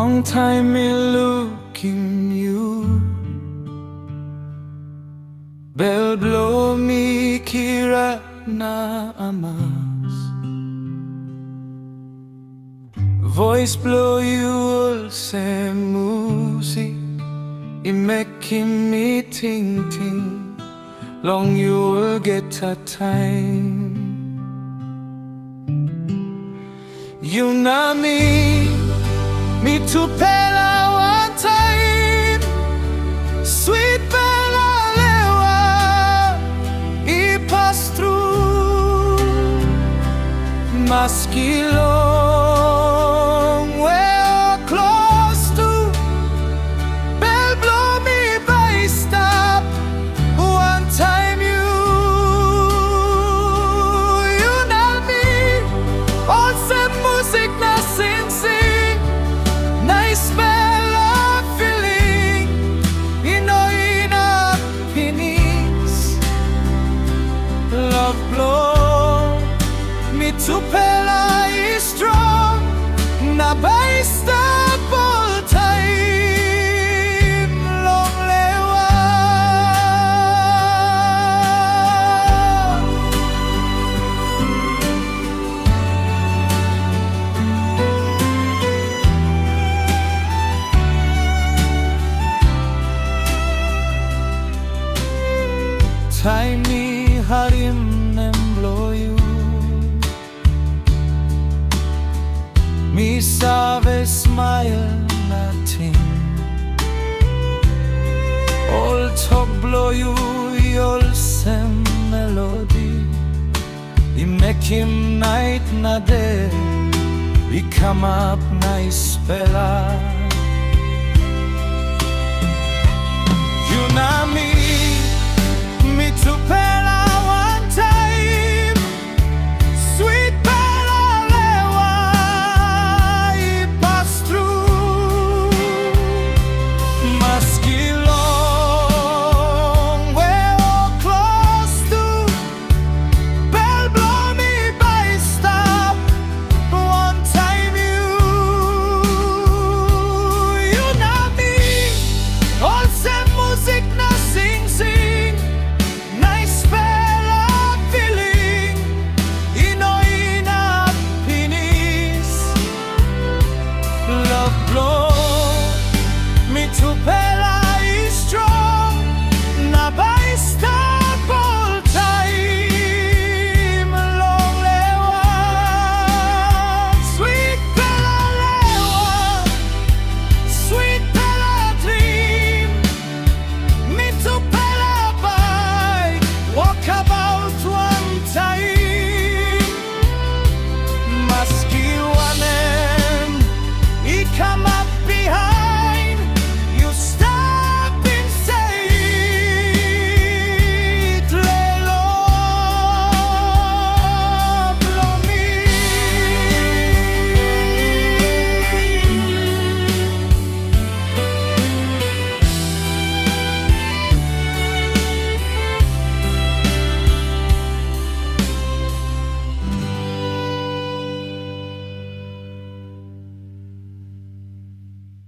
long time me looking you. Bell blow me kira na amas. Voice blow you all say music. I making me tingting. Long you'll get a time. You know me tupela wantaim. Sweetpela Lewa maski longwe klostu. Bell blow me by stap. Wantaim you know me. All some music na sing sing. Naispela feeling. Ina pinis. Love blow Mitupela is strong. Na by stap all time. Long lewa. Taim me harim nem blow you. Me save smile nothing. All talk blow you, you'll same melody. I make him night na day. We come up naispela. You know me tupela wantaim. Sweetpela Lewa maski longwe klostu. Bell blow me by stap. Wantaim you know me. All some music na sing sing. Naispela feeling. Ina pinis. Love blow me to